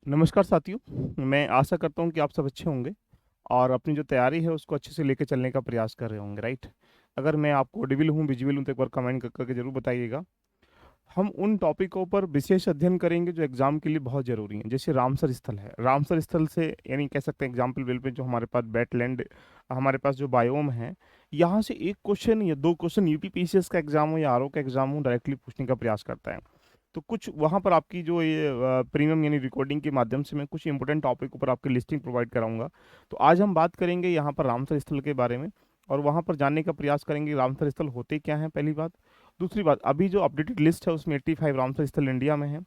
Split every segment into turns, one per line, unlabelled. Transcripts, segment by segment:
नमस्कार साथियों, मैं आशा करता हूँ कि आप सब अच्छे होंगे और अपनी जो तैयारी है उसको अच्छे से लेके चलने का प्रयास कर रहे होंगे, राइट? अगर मैं आपको ऑडिबल हूँ, विजुअल हूँ तो एक बार कमेंट करके ज़रूर बताइएगा। हम उन टॉपिकों पर विशेष अध्ययन करेंगे जो एग्जाम के लिए बहुत ज़रूरी हैं। जैसे रामसर स्थल है, रामसर स्थल से यानी कह सकते हैं एग्जाम्पल वेल पे जो हमारे पास वेटलैंड, हमारे पास जो बायोम है, यहाँ से एक क्वेश्चन या दो क्वेश्चन यूपीपीसीएस का एग्जाम हो या आरओ का एग्जाम हो डायरेक्टली पूछने का प्रयास करता है। तो कुछ वहाँ पर आपकी जो ये प्रीमियम यानी रिकॉर्डिंग के माध्यम से मैं कुछ इंपॉर्टेंट टॉपिक पर आपकी लिस्टिंग प्रोवाइड कराऊंगा। तो आज हम बात करेंगे यहाँ पर रामसर स्थल के बारे में और वहाँ पर जानने का प्रयास करेंगे रामसर स्थल होते क्या हैं, पहली बात। दूसरी बात, अभी जो अपडेटेड लिस्ट है उसमें 85 रामसर स्थल इंडिया में है।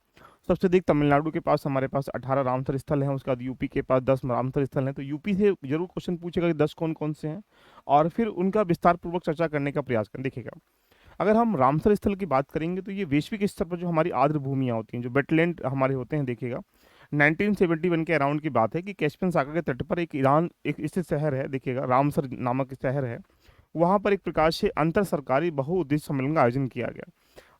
सबसे अधिक तमिलनाडु के पास हमारे पास 18 रामसर स्थल हैं, उसके बाद यूपी के पास 10 रामसर स्थल हैं। तो यूपी से जरूर क्वेश्चन पूछेगा कि 10 कौन कौन से हैं और फिर उनका विस्तार पूर्वक चर्चा करने का प्रयास करें। देखिएगा, अगर हम रामसर स्थल की बात करेंगे तो ये वैश्विक स्तर पर जो हमारी आर्द्र भूमियाँ होती हैं, जो वेटलैंड हमारे होते हैं, देखिएगा 1971 के अराउंड की बात है कि कैस्पियन सागर के तट पर एक ईरान एक स्थित शहर है, देखिएगा रामसर नामक शहर है। वहाँ पर एक प्रकार से अंतर सरकारी बहुउद्देश्य सम्मेलन का आयोजन किया गया।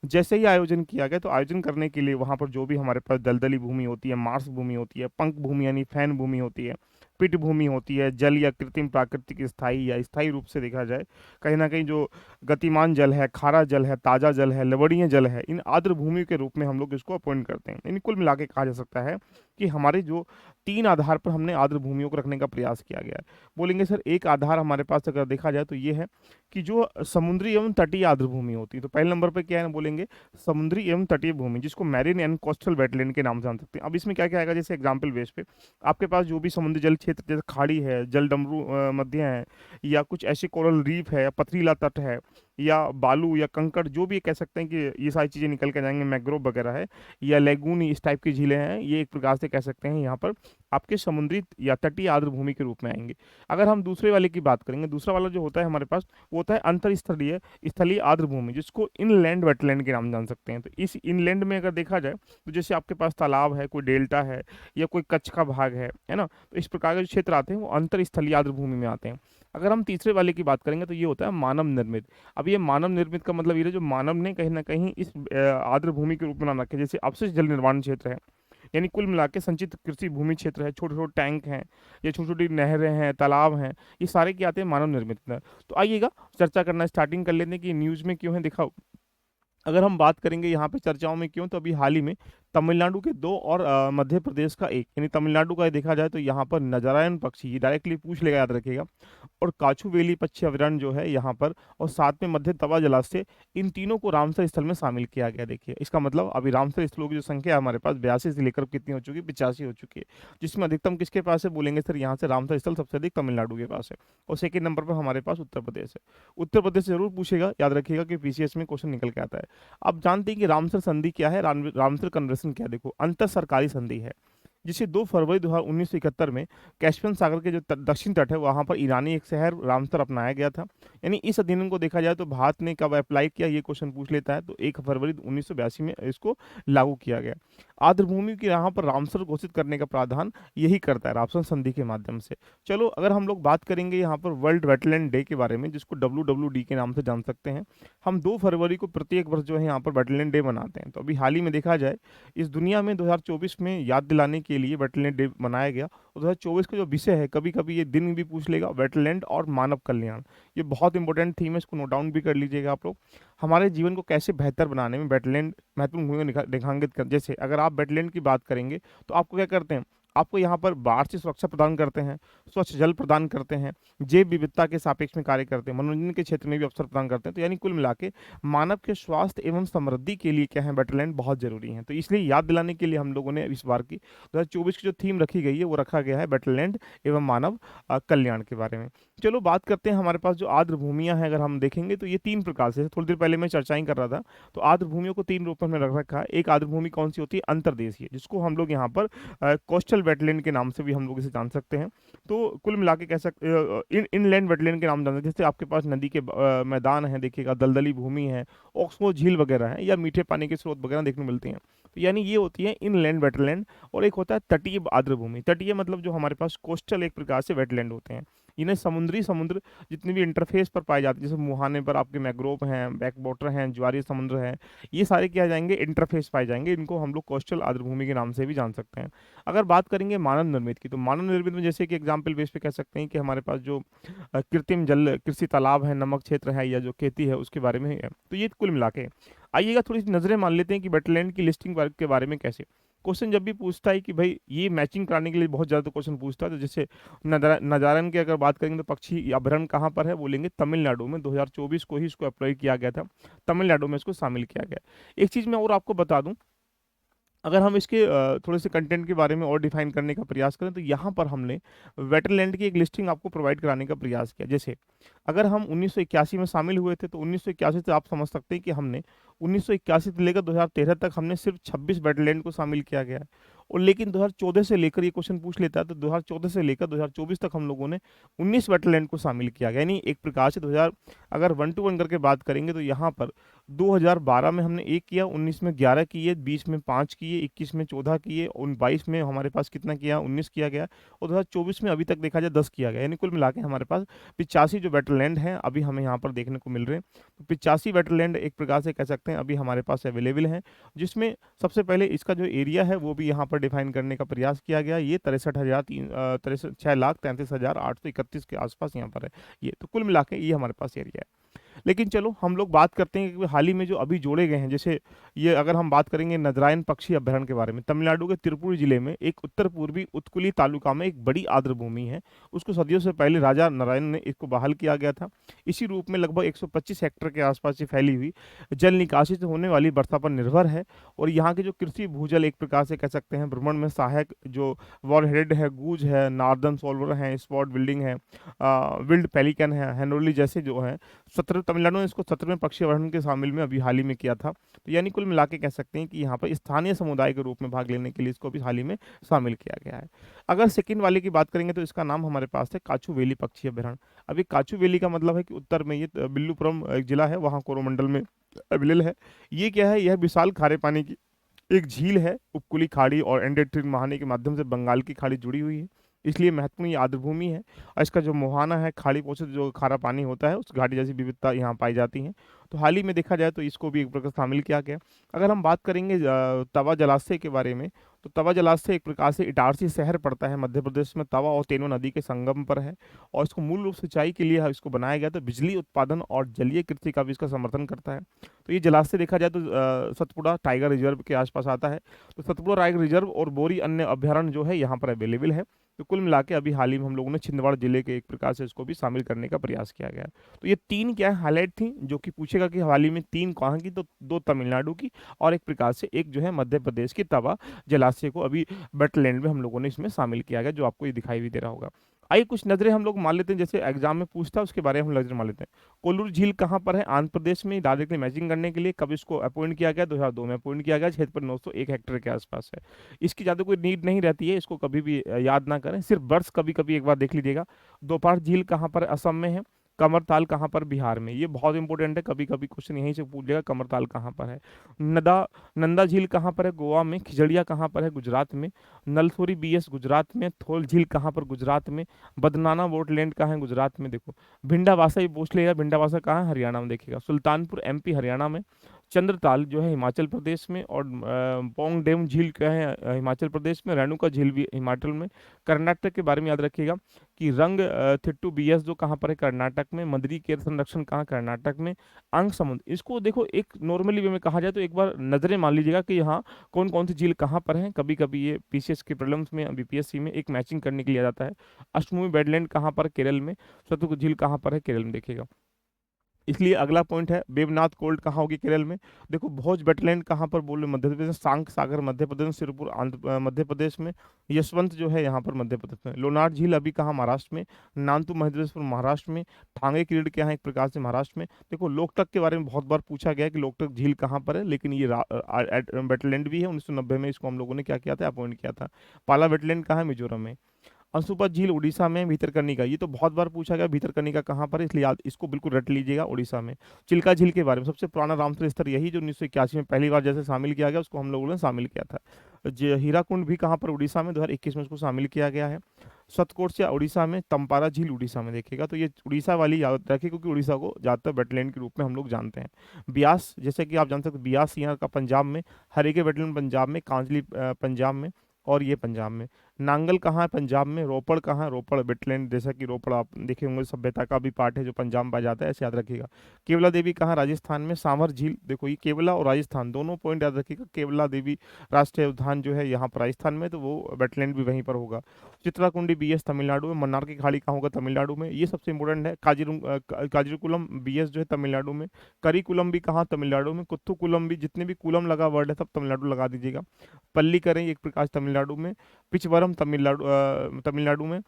जैसे ही आयोजन किया गया तो आयोजन करने के लिए वहाँ पर जो भी हमारे पास दलदली भूमि होती है, मार्स भूमि होती है, पंख भूमि यानी फैन भूमि होती है, पिट भूमि होती है, जल या कृत्रिम प्राकृतिक स्थायी या स्थायी रूप से देखा जाए कहीं ना कहीं जो गतिमान जल है, खारा जल है, ताज़ा जल है, लवणीय जल है, इन आर्द्र भूमि के रूप में हम लोग इसको अपॉइंट करते हैं। यानी कुल मिला के कहा जा सकता है कि हमारे जो तीन आधार पर हमने आर्द्र भूमियों को रखने का प्रयास किया गया है। बोलेंगे सर एक आधार हमारे पास अगर देखा जाए तो ये है कि जो समुद्री एवं तटीय आर्द्र भूमि होती है। तो पहले नंबर पर क्या है ना, बोलेंगे समुद्री एवं तटीय भूमि, जिसको मैरीन एंड कोस्टल वेटलैंड के नाम से जान सकते हैं। अब इसमें क्या क्या आएगा, जैसे एग्जाम्पल बेस पे आपके पास जो भी समुद्री जल क्षेत्र जैसे खाड़ी है, जल डमरू मध्य है, या कुछ ऐसे कोरल रीफ है, पथरीला तट है, या बालू या कंकड़, जो भी कह सकते हैं कि ये सारी चीज़ें निकल के जाएंगे, मैग्रोव वगैरह है, या लेगून, इस टाइप की झीलें हैं, ये एक प्रकार से कह सकते हैं यहाँ पर आपके समुद्री या तटीय आर्द्र भूमि के रूप में आएंगे। अगर हम दूसरे वाले की बात करेंगे, दूसरा वाला जो होता है हमारे पास वो होता है अंतर स्थलीय स्थलीय आर्द्र भूमि, जिसको इनलैंड वेटलैंड के नाम जान सकते हैं। तो इस इनलैंड में अगर देखा जाए तो जैसे आपके पास तालाब है, कोई डेल्टा है, या कोई कच्छ का भाग है ना, तो इस प्रकार के जो क्षेत्र आते हैं वो अंतर स्थलीय आर्द्र भूमि में आते हैं। अगर हम तीसरे वाले की बात करेंगे तो ये होता है मानव निर्मित। अब ये मानव निर्मित का मतलब ये है जो मानव ने कहीं ना कहीं इस आर्द्र भूमि के रूप में नाम रखे, जैसे अपशिष्ट जल निर्माण क्षेत्र है, यानी कुल मिला के संचित कृषि भूमि क्षेत्र है, छोटे छोटे टैंक हैं, या छोटी छोटी नहरें हैं, तालाब हैं, ये सारे क्या आते हैं मानव निर्मित। तो आइएगा चर्चा करना स्टार्टिंग कर लेते हैं कि न्यूज़ में क्यों है दिखाओ। अगर हम बात करेंगे यहाँ पे चर्चाओं में क्यों, तो अभी हाल ही में तमिलनाडु के दो और मध्य प्रदेश का एक, यानी तमिलनाडु का देखा जाए तो यहाँ पर नजरायन पक्षी, ये डायरेक्टली पूछ लेगा, याद रखिएगा, और काछुवेली पक्षी अभयारण्य जो है यहाँ पर, और साथ में मध्य तवा जलाशय, इन तीनों को रामसर स्थल में शामिल किया गया। देखिए इसका मतलब अभी रामसर स्थलों की जो संख्या है हमारे पास 82 से लेकर कितनी हो चुकी है, 85 हो चुकी है। जिसमें अधिकतम किसके पास है, बोलेंगे सर यहाँ से रामसर स्थल सबसे अधिक तमिलनाडु के पास है, और सेकेंड नंबर पर हमारे पास उत्तर प्रदेश है। उत्तर प्रदेश से जरूर पूछेगा, याद रखिएगा कि पीसीएस में क्वेश्चन निकल के आता है। अब जानते हैं कि रामसर संधि क्या है, रामसर कन्वेंशन क्या है। देखो अंतर सरकारी संधि है, जिसे 2 फरवरी 1971 में कैस्पियन सागर के जो दक्षिण तट है वहां पर ईरानी एक शहर रामसर अपनाया गया था। यानी इस अधिनियम को देखा जाए तो भारत ने कब अप्लाई किया, ये क्वेश्चन पूछ लेता है, तो 1 फरवरी 1982 में इसको लागू किया गया। आर्द्र भूमि की यहाँ पर रामसर घोषित करने का प्रावधान यही करता है, रामसर संधि के माध्यम से। चलो अगर हम लोग बात करेंगे यहाँ पर वर्ल्ड वेटलैंड डे के बारे में, जिसको WWD के नाम से जान सकते हैं, हम 2 फरवरी को प्रत्येक वर्ष जो है यहाँ पर वेटलैंड डे मनाते हैं। तो अभी हाल ही में देखा जाए इस दुनिया में 2024 में याद दिलाने के लिए वेटलैंड डे मनाया गया। और 2024 का जो विषय है, कभी कभी ये दिन भी पूछ लेगा, वेटलैंड और मानव कल्याण, ये बहुत इंपॉर्टेंट थीम है, इसको नोट डाउन भी कर लीजिएगा आप लोग। हमारे जीवन को कैसे बेहतर बनाने में वेटलैंड महत्वपूर्ण भूमिका रेखांकित कर, जैसे अगर आप वेटलैंड की बात करेंगे तो आपको क्या करते हैं, आपको यहाँ पर बाढ़ से सुरक्षा प्रदान करते हैं, स्वच्छ जल प्रदान करते हैं, जैव विविधता के सापेक्ष में कार्य करते हैं, मनोरंजन के क्षेत्र में भी अवसर प्रदान करते हैं। तो यानी कुल मिला के मानव के स्वास्थ्य एवं समृद्धि के लिए क्या है, वेटलैंड बहुत जरूरी है। तो इसलिए याद दिलाने के लिए हम लोगों ने इस बार की 2024 की जो थीम रखी गई है वो रखा गया है वेटलैंड एवं मानव कल्याण के बारे में। चलो बात करते हैं, हमारे पास जो आर्द्र भूमियां हैं अगर हम देखेंगे तो ये तीन प्रकार से, थोड़ी देर पहले मैं चर्चाएं कर रहा था, तो आर्द्र भूमियों को तीन रूपों में रख रखा है। एक आर्द्र भूमि कौन सी होती है, अंतर्देशीय, जिसको हम लोग यहाँ पर कोस्टल वेटलैंड के नाम से भी हम लोग इसे जान सकते हैं। तो कुल मिला के कह सकते इनलैंड वेटलैंड के नाम जान सकते हैं। जैसे आपके पास नदी के मैदान है, देखिएगा दलदली भूमि है, ऑक्समो झील वगैरह है, या मीठे पानी के स्रोत वगैरह देखने को मिलते हैं। तो यानी ये होती है इनलैंड वेटलैंड। और एक होता है तटीय आर्द्र भूमि, तटीय मतलब जो हमारे पास कोस्टल एक प्रकार से वेटलैंड होते हैं। इन्हें समुद्र जितने भी इंटरफेस पर पाए जाते हैं, जैसे मुहाने पर आपके मैंग्रोव हैं, बैक वाटर हैं, ज्वारीय समुद्र है, ये सारे क्या जाएंगे, इंटरफेस पाए जाएंगे। इनको हम लोग कोस्टल आर्द्रभूमि के नाम से भी जान सकते हैं। अगर बात करेंगे मानव निर्मित की, तो मानव निर्मित में जैसे कि एग्जाम्पल बेस पे कह सकते हैं कि हमारे पास जो कृत्रिम जल कृषि तालाब है, नमक क्षेत्र है, या जो खेती है उसके बारे में है। तो ये कुल मिला के आइएगा थोड़ी सी नजरें मान लेते हैं कि वेटलैंड की लिस्टिंग के बारे में कैसे। क्वेश्चन जब भी पूछता है कि भाई ये मैचिंग कराने के लिए बहुत ज़्यादा क्वेश्चन पूछता है, तो जैसे नजारन की अगर बात करेंगे तो पक्षी अभ्यारण्य कहाँ पर है, बोलेंगे तमिलनाडु में। 2024 को ही इसको अप्लाई किया गया था, तमिलनाडु में इसको शामिल किया गया। एक चीज़ मैं और आपको बता दूं, अगर हम इसके थोड़े से कंटेंट के बारे में और डिफाइन करने का प्रयास करें, तो यहाँ पर हमने वेटरलैंड की एक लिस्टिंग आपको प्रोवाइड कराने का प्रयास किया। जैसे अगर हम 1981 में शामिल हुए थे, तो 1981 से आप समझ सकते हैं कि हमने 1981 से लेकर 2013 तक हमने सिर्फ 26 वेटरलैंड को शामिल किया गया है। और लेकिन 2014 से लेकर, ये क्वेश्चन पूछ लेता है, तो 2014 से लेकर 2024 तक हम लोगों ने 19 वेटरलैंड को शामिल किया गया। यानी एक प्रकार से 2000 अगर 1 to 1 करके बात करेंगे, तो यहाँ पर 2012 में हमने 1 किया, 19 में 11 किए, 20 में 5 किए, 21 में 14 किए, 22 में हमारे पास कितना किया, 19 किया गया, और 2024 में अभी तक देखा जाए 10 किया गया। यानी कुल मिला के हमारे पास 85 जो वेटरलैंड हैं अभी हमें यहाँ पर देखने को मिल रहे हैं। तो 85 वेटरलैंड एक प्रकार से कह सकते हैं अभी हमारे पास अवेलेबल है, जिसमें सबसे पहले इसका जो एरिया है वो भी यहाँ पर डिफाइन करने का प्रयास किया गया। ये 6,33,831 के आसपास यहाँ पर है। ये तो कुल मिला के ये हमारे पास एरिया है। लेकिन चलो हम लोग बात करते हैं कि हाल ही में जो अभी जोड़े गए हैं, जैसे ये अगर हम बात करेंगे नजरायन पक्षी अभ्यारण्य के बारे में, तमिलनाडु के तिरुपुर जिले में एक उत्तर पूर्वी उत्कुली तालुका में एक बड़ी आर्द्रभूमि है। उसको सदियों से पहले राजा नारायण ने इसको बहाल किया गया था। इसी रूप में लगभग 125 हेक्टेयर के आसपास ये फैली हुई जल निकासी से होने वाली वर्षा पर निर्भर है। और यहाँ के जो कृषि भूजल एक प्रकार से कह सकते हैं भ्रमण में सहायक, जो वॉरहेड है, गूज है, नार्दर्न सोल्वर है, स्पॉट बिल्डिंग है, विल्ड पेलिकन है, हेनोली जैसे जो है 17, तमिलनाडु ने इसको 17वें पक्षी अभ्यारण्य के शामिल में अभी हाल ही में किया था। तो यानी कुल मिला के कह सकते हैं कि यहाँ पर स्थानीय समुदाय के रूप में भाग लेने के लिए इसको अभी हाल ही में शामिल किया गया है। अगर सेकंड वाले की बात करेंगे, तो इसका नाम हमारे पास है काचू वेली पक्षी अभ्यारण्य। अभी काचू वेली का मतलब है कि उत्तर में ये बिल्लुपुरम एक जिला है, वहाँ कोरोमंडल में अवेलेबल है। ये क्या है, यह विशाल खारे पानी की एक झील है। उपकूली खाड़ी और एंडेट्रिन महाने के माध्यम से बंगाल की खाड़ी जुड़ी हुई है, इसलिए महत्वपूर्ण ये आर्द्रभूमि है। और इसका जो मुहाना है, खाड़ी पोषित जो खारा पानी होता है, उस घाटी जैसी विविधता यहाँ पाई जाती है। तो हाल ही में देखा जाए तो इसको भी एक प्रकार शामिल किया गया। अगर हम बात करेंगे तवा जलाशय के बारे में, तो तवा जलाशय एक प्रकार से इटारसी शहर पड़ता है मध्य प्रदेश में, तवा और तेनो नदी के संगम पर है। और इसको मूल रूप सिंचाई के लिए इसको बनाया गया, तो बिजली उत्पादन और जलीय कृषि का भी इसका समर्थन करता है। तो ये जलाशय देखा जाए तो सतपुड़ा टाइगर रिजर्व के आसपास आता है। तो सतपुड़ा टाइगर रिजर्व और बोरी अन्य अभ्यारण्य जो है यहाँ पर अवेलेबल है। तो कुल मिला के अभी हाल ही में हम लोगों ने छिंदवाड़ा जिले के एक प्रकार से इसको भी शामिल करने का प्रयास किया गया है। तो ये तीन क्या है हाईलाइट थी, जो कि पूछेगा कि हाल ही में तीन कहाँ की, तो दो तमिलनाडु की और एक प्रकार से एक जो है मध्य प्रदेश की तवा जलाशय को अभी वेटलैंड में हम लोगों ने इसमें शामिल किया गया, जो आपको ये दिखाई भी दे रहा होगा। आइए कुछ नजरें हम लोग मान लेते हैं, जैसे एग्जाम में पूछता है उसके बारे में हम नजर मान लेते हैं। कोल्लूर झील कहाँ पर है, आंध्र प्रदेश में। डायरेक्टली मैचिंग करने के लिए कब इसको अपॉइंट किया गया, 2002 में अपॉइंट किया गया, क्षेत्र पर 901 हेक्टेयर के आसपास है। इसकी ज़्यादा कोई नीड नहीं रहती है, इसको कभी भी याद ना करें, सिर्फ वर्ष कभी कभी एक बार देख लीजिएगा। दोपहर झील कहाँ पर, असम में है। कमरताल कहाँ पर, बिहार में। ये बहुत इंपॉर्टेंट है, कभी कभी क्वेश्चन यहीं से पूछ लेगा कमरताल कहाँ पर है। नदा नंदा झील कहाँ पर है, गोवा में। खिजड़िया कहाँ पर है, गुजरात में। नलथोरी बीएस गुजरात में। थोल झील कहाँ पर, गुजरात में। बदनाना वोटलैंड कहाँ है, गुजरात में। देखो भिंडावासा, ये पूछ लेगा भिंडावासा कहाँ है, हरियाणा में। देखिएगा सुल्तानपुर एमपी हरियाणा में। चंद्रताल जो है हिमाचल प्रदेश में। और पोंग डेम झील क्या है, हिमाचल प्रदेश में। रेणुका झील भी हिमाचल में। कर्नाटक के बारे में याद रखिएगा कि रंग थिट्टू बीएस जो कहाँ पर है, कर्नाटक में। मदरी केर संरक्षण कहाँ, कर्नाटक में। अंग समुद्र, इसको देखो एक नॉर्मली वे में कहा जाए तो एक बार नजरें मान लीजिएगा कि यहाँ कौन कौन सी झील कहाँ पर है। कभी कभी ये पीसीएस के प्रॉब्लम्स में, बीपीएससी में एक मैचिंग करने के लिए आ जाता है। अष्टभूमि वेटलैंड कहाँ पर, केरल में। सतलुज झील कहाँ पर है, केरल में। देखिएगा, इसलिए अगला पॉइंट है बेवनाथ कोल्ड कहाँ होगी, केरल में। देखो भोज वेटलैंड कहाँ पर, बोल रहे मध्य प्रदेश। सांक सागर मध्य प्रदेश। सिरपुर मध्य प्रदेश में। यशवंत जो है यहाँ पर मध्य प्रदेश में। लोनार झील अभी कहाँ, महाराष्ट्र में। नानतू मध्यप्रदेश महाराष्ट्र में। ठांगे क्रीड के यहाँ एक प्रकार से महाराष्ट्र में। देखो लोकटक के बारे में बहुत बार पूछा गया है कि लोकटक झील कहाँ पर है, लेकिन ये वेटलैंड भी है। 1990 में इसको हम लोगों ने क्या किया था, अपॉइंट किया था। पाला वेटलैंड कहाँ है, मिजोरम में। अंशुपा झील उड़ीसा में। भीतरकनिका, ये तो बहुत बार पूछा गया भीतरकनिका कहाँ पर है, इसलिए याद इसको बिल्कुल रट लीजिएगा, उड़ीसा में। चिल्का झील के बारे में, सबसे पुराना रामसर स्तर यही जो 1981 में पहली बार जैसे शामिल किया गया, उसको हम लोगों ने शामिल किया था। हीराकुंड भी कहाँ पर, उड़ीसा में। 2021 में उसको शामिल किया गया है। सतकोट या उड़ीसा में, तमपारा झील उड़ीसा में देखिएगा। तो ये उड़ीसा वाली याद रखिए, क्योंकि उड़ीसा को ज़्यादातर वेटलैंड के रूप में हम लोग जानते हैं। ब्यास, जैसे कि आप जान सकते हैं, ब्यास यहाँ का पंजाब में, हरीके वेटलैंड पंजाब में, कांजली पंजाब में, और ये पंजाब में। नांगल कहाँ है? पंजाब में। रोपड़ कहाँ है? रोपड़ वेटलैंड, जैसा कि रोपड़ आप देखे होंगे सभ्यता का भी पार्ट है जो पंजाब में पाया जाता है, ऐसे याद रखिएगा। केवला देवी कहाँ? राजस्थान में। सांभर झील, देखो ये केवला और राजस्थान दोनों पॉइंट याद रखिएगा। केवला देवी राष्ट्रीय उद्यान जो है यहाँ पर राजस्थान में, तो वो वेटलैंड भी वहीं पर होगा। चित्राकुंडी बीएस तमिलनाडु में। मन्नार की खाड़ी कहाँ होगा? तमिलनाडु में, ये सबसे इंपॉर्टेंट है। काजीकुलम बीएस जो है तमिलनाडु में। करीकुलम भी कहाँ? तमिलनाडु में। कुत्तुकुलम भी, जितने भी कुलम लगा वर्ड है सब तमिलनाडु लगा दीजिएगा। पल्ली करें एक प्रकार से तमिलनाडु में। पिचवरम तमिलनाडु में।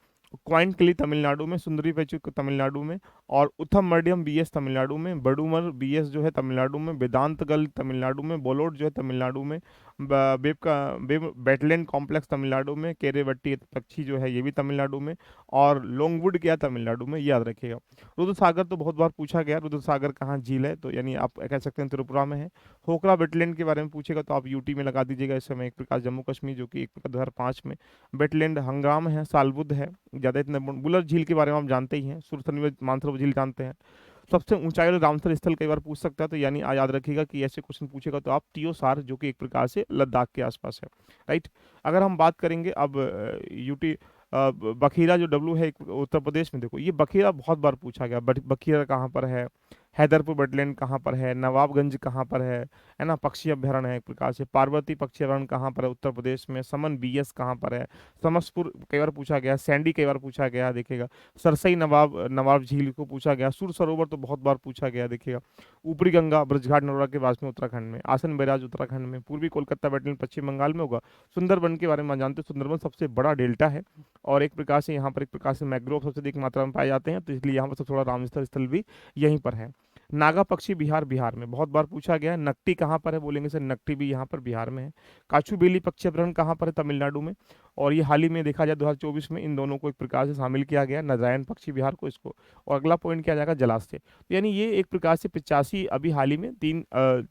क्वाइंटकिली तमिलनाडु में। सुंदरी पेचुक तमिलनाडु में। और उथममडियम बीएस तमिलनाडु में। बडूमर बीएस जो है तमिलनाडु में। वेदांतगल तमिलनाडु में। बोलोड जो है तमिलनाडु में। बेब का बेब वेटलैंड कॉम्प्लेक्स तमिलनाडु में। केरेवट्टी पक्षी जो है ये भी तमिलनाडु में। और लोंगवुड क्या? तमिलनाडु में, याद रखिएगा। रुद्र सागर तो बहुत बार पूछा गया, रुद्र सागर कहाँ झील है? तो यानी आप कह सकते हैं त्रिपुरा में है। होकरा वेटलैंड के बारे में पूछेगा तो आप यूटी में लगा दीजिएगा इस समय, एक प्रकार जम्मू कश्मीर, जो कि एक प्रकार 2005 में। वेटलैंड हंगाम है, सालबुद्ध है, ज़्यादा इतना। बुलर झील के बारे में आप जानते ही हैं। सुरसनी मानसरोवर झील जानते हैं। सबसे ऊंचाई वाला रामसर स्थल कई बार पूछ सकता है, तो यानी याद रखिएगा कि ऐसे क्वेश्चन पूछेगा तो आप टीओसार, जो कि एक प्रकार से लद्दाख के आसपास है, राइट। अगर हम बात करेंगे अब यूटी बखीरा जो डब्लू है उत्तर प्रदेश में, देखो ये बखीरा बहुत बार पूछा गया। बखीरा कहाँ पर है? हैदरपुर वेटलैंड कहाँ पर है? नवाबगंज कहाँ पर है ना? पक्षी अभ्यारण्य है एक प्रकार से। पार्वती पक्षी अभ्यारण्य कहाँ पर है? उत्तर प्रदेश में। समन बीएस कहाँ पर है? समसपुर कई बार पूछा गया। सैंडी कई बार पूछा गया, देखिएगा। सरसई नवाब झील को पूछा गया। सुर सरोवर तो बहुत बार पूछा गया, देखिएगा। ऊपरी गंगा ब्रजघाट नरोरा के पास में उत्तराखंड में। आसन बैराज उत्तराखंड में। पूर्वी कोलकाता वेटलैंड पश्चिम बंगाल में होगा। सुंदरबन के बारे में जानते हैं, सुंदरबन सबसे बड़ा डेल्टा है, और एक प्रकार से यहाँ पर एक प्रकार से मैग्रोव सबसे अधिक मात्रा में पाए जाते हैं, तो इसलिए यहाँ पर सबसे थोड़ा रामस्थल स्थल भी यहीं पर है। नागा पक्षी बिहार में बहुत बार पूछा गया है। नकटी कहाँ पर है? बोलेंगे सर नकटी भी यहाँ पर बिहार में है। काचू बेली पक्षी अभ्यारण्य कहाँ पर है? तमिलनाडु में। और ये हाल ही में देखा जाए 2024 में इन दोनों को एक प्रकार से शामिल किया गया, नारायण पक्षी बिहार को, इसको। और अगला पॉइंट क्या जाएगा? जलाशय। तो यानी ये एक प्रकार से 85 अभी हाल ही में 3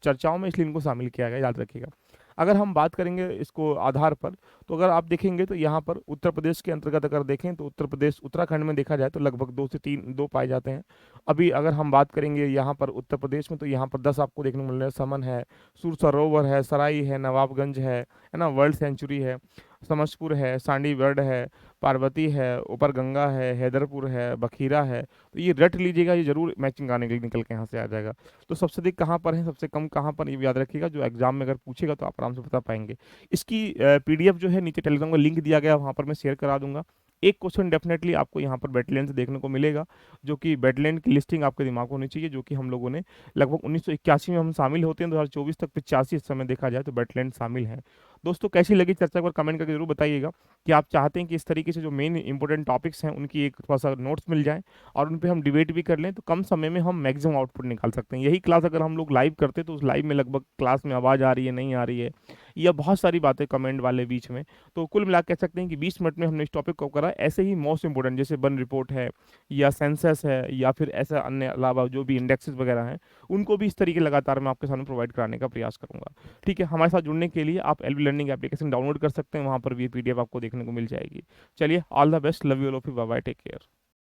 चर्चाओं में, इसलिए इनको शामिल किया गया, याद रखिएगा। अगर हम बात करेंगे इसको आधार पर, तो अगर आप देखेंगे तो यहाँ पर उत्तर प्रदेश के अंतर्गत अगर देखें तो उत्तर प्रदेश उत्तराखंड में देखा जाए तो लगभग 2 पाए जाते हैं। अभी अगर हम बात करेंगे यहाँ पर उत्तर प्रदेश में, तो यहाँ पर 10 आपको देखने को मिल रहे हैं। समन है, सुर सरोवर है, सराई है, नवाबगंज है ना, वर्ल्ड सेंचुरी है, समसपुर है, सांडी वर्ड है, पार्वती है, ऊपर गंगा है, हैदरपुर है, बखीरा है। तो ये रट लीजिएगा, ये जरूर मैचिंग आने के लिए निकल के यहाँ से आ जाएगा। तो सबसे अधिक कहाँ पर है, सबसे कम कहाँ पर, ये भी याद रखिएगा। जो एग्जाम में अगर पूछेगा तो आप आराम से बता पाएंगे। इसकी पीडीएफ जो है नीचे टेलीग्राम का लिंक दिया गया, वहाँ पर मैं शेयर करा दूंगा। एक क्वेश्चन डेफिनेटली आपको यहाँ पर वेटलैंड से देखने को मिलेगा, जो कि वेटलैंड की लिस्टिंग आपके दिमाग में होनी चाहिए, जो कि हम लोगों ने लगभग 1981 में हम शामिल होते हैं, 2024 तक 85 इस समय देखा जाए तो वेटलैंड शामिल है। दोस्तों कैसी लगी चर्चा पर कमेंट करके जरूर बताइएगा कि आप चाहते हैं कि इस तरीके से जो मेन इंपॉर्टेंट टॉपिक्स हैं उनकी एक थोड़ा सा नोट्स मिल जाए और उन पे हम डिबेट भी कर लें, तो कम समय में हम मैक्सिमम आउटपुट निकाल सकते हैं। यही क्लास अगर हम लोग लाइव करते तो उस लाइव में लगभग क्लास में आवाज़ आ रही है, नहीं आ रही है, या बहुत सारी बातें कमेंट वाले बीच में, तो कुल मिला कह सकते हैं कि 20 मिनट में हमने इस टॉपिक को करा। ऐसे ही मोस्ट इंपोर्टेंट जैसे वन रिपोर्ट है या सेंसस है या फिर ऐसा अन्य अलावा जो भी इंडेक्सेस वगैरह हैं, उनको भी इस तरीके लगातार मैं आपके सामने प्रोवाइड कराने का प्रयास करूंगा। ठीक है, हमारे साथ जुड़ने के लिए आप एलबी लर्निंग एप्लीकेशन डाउनलोड कर सकते हैं, वहाँ पर भी पीडीएफ आपको देखने को मिल जाएगी। चलिए, all the best, love you all of you, bye bye, take care.